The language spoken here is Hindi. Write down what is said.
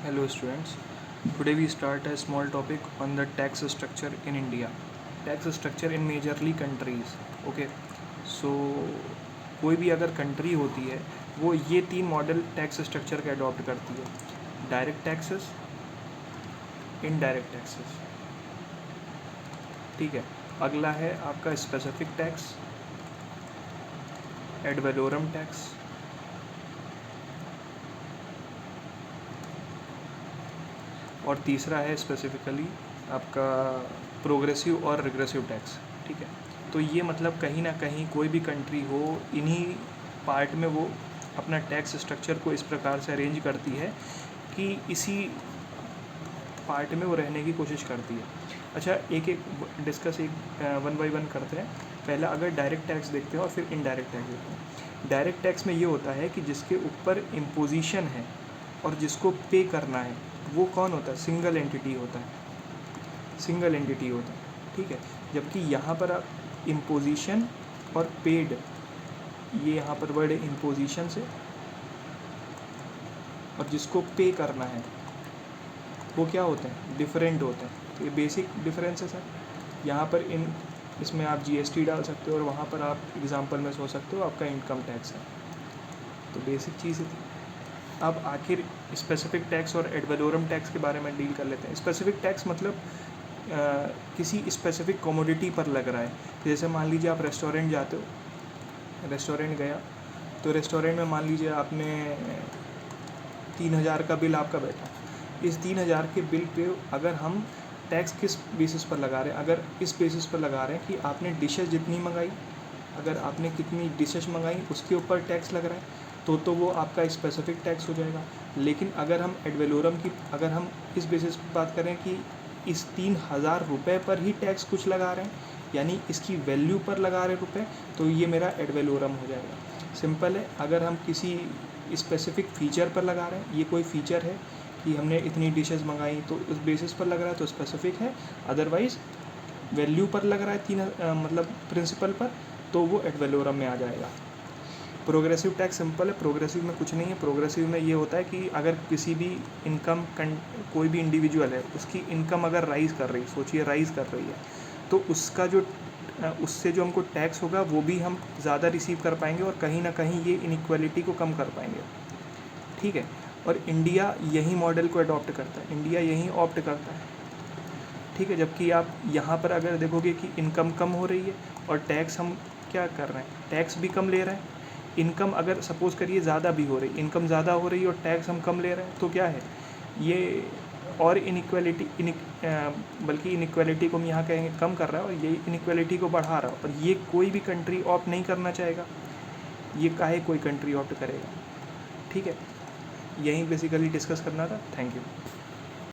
Hello students, today we start a small topic on the tax structure in India. Tax structure in majorly countries. Okay, so कोई भी अगर कंट्री होती है वो ये 3 मॉडल टैक्स स्ट्रक्चर का अडॉप्ट करती है: डायरेक्ट टैक्सेस, इनडायरेक्ट टैक्सेस। ठीक है, अगला है आपका specific tax, ad valorem tax, और तीसरा है स्पेसिफिकली आपका प्रोग्रेसिव और रिग्रेसिव टैक्स। ठीक है, तो ये मतलब कहीं ना कहीं कोई भी कंट्री हो, इन्हीं पार्ट में वो अपना टैक्स स्ट्रक्चर को इस प्रकार से अरेंज करती है कि इसी पार्ट में वो रहने की कोशिश करती है। अच्छा, एक एक डिस्कस वन बाई वन करते हैं। पहला अगर डायरेक्ट टैक्स देखते हैं और फिर इनडायरेक्ट टैक्स देखते हैं। डायरेक्ट टैक्स में ये होता है कि जिसके ऊपर इम्पोजिशन है और जिसको पे करना है वो कौन होता है? सिंगल एंटिटी होता है, सिंगल एंटिटी होता है। ठीक है, जबकि यहाँ पर आप इम्पोजिशन और पेड, ये यहाँ पर वर्ड है इम्पोजिशन से, और जिसको पे करना है वो क्या होते हैं? डिफरेंट होते हैं। तो ये बेसिक डिफरेंसेस है। यहाँ पर इसमें आप जीएसटी डाल सकते हो और वहाँ पर आप एग्जांपल में सोच सकते हो आपका इनकम टैक्स है। तो बेसिक चीज़ थी। अब आखिर स्पेसिफिक टैक्स और एड वैलोरम टैक्स के बारे में डील कर लेते हैं। स्पेसिफिक टैक्स मतलब किसी स्पेसिफिक कमोडिटी पर लग रहा है। जैसे मान लीजिए आप रेस्टोरेंट जाते हो, रेस्टोरेंट गया तो रेस्टोरेंट में मान लीजिए आपने 3,000 का बिल आपका बैठा। इस 3,000 के बिल पे अगर हम टैक्स किस बेसिस पर लगा रहे हैं? अगर इस बेसिस पर लगा रहे हैं कि आपने डिशेज़ जितनी मंगाई, अगर आपने कितनी डिशेज़ मंगाई उसके ऊपर टैक्स लग रहा है तो वो आपका स्पेसिफिक टैक्स हो जाएगा। लेकिन अगर हम एड वैलोरम की, अगर हम इस बेसिस पर बात करें कि इस 3,000 रुपये पर ही टैक्स कुछ लगा रहे हैं, यानी इसकी वैल्यू पर लगा रहे रुपये, तो ये मेरा एड वैलोरम हो जाएगा। सिंपल है। अगर हम किसी स्पेसिफिक फ़ीचर पर लगा रहे हैं, ये कोई फ़ीचर है कि हमने इतनी डिशेज़ मंगाई तो उस बेसिस पर लग रहा है तो स्पेसिफिक है। अदरवाइज़ वैल्यू पर लग रहा है मतलब प्रिंसिपल पर, तो वो एड वैलोरम में आ जाएगा। प्रोग्रेसिव टैक्स सिंपल है। प्रोग्रेसिव में कुछ नहीं है। प्रोग्रेसिव में ये होता है कि अगर किसी भी इनकम कोई भी इंडिविजुअल है, उसकी इनकम अगर राइज़ कर रही है, सोचिए राइज़ कर रही है, तो उसका जो उससे जो हमको टैक्स होगा वो भी हम ज़्यादा रिसीव कर पाएंगे और कहीं ना कहीं ये इनइक्वालिटी को कम कर पाएंगे। ठीक है, और इंडिया यही मॉडल को अडॉप्ट करता है, इंडिया यही ऑप्ट करता है। ठीक है, जबकि आप यहाँ पर अगर देखोगे कि इनकम कम हो रही है और टैक्स हम क्या कर रहे हैं? टैक्स भी कम ले रहे हैं। इनकम अगर सपोज़ करिए ज़्यादा भी हो रही, इनकम ज़्यादा हो रही है और टैक्स हम कम ले रहे हैं, तो क्या है ये? और इनइक्वालिटी बल्कि इनइक्वालिटी को हम यहाँ कहेंगे कम कर रहा है और यही इनइक्वालिटी को बढ़ा रहा है। और ये कोई भी कंट्री ऑप्ट नहीं करना चाहेगा। ये काहे कोई कंट्री ऑप्ट करेगा? ठीक है, यही बेसिकली डिस्कस करना था। Thank you.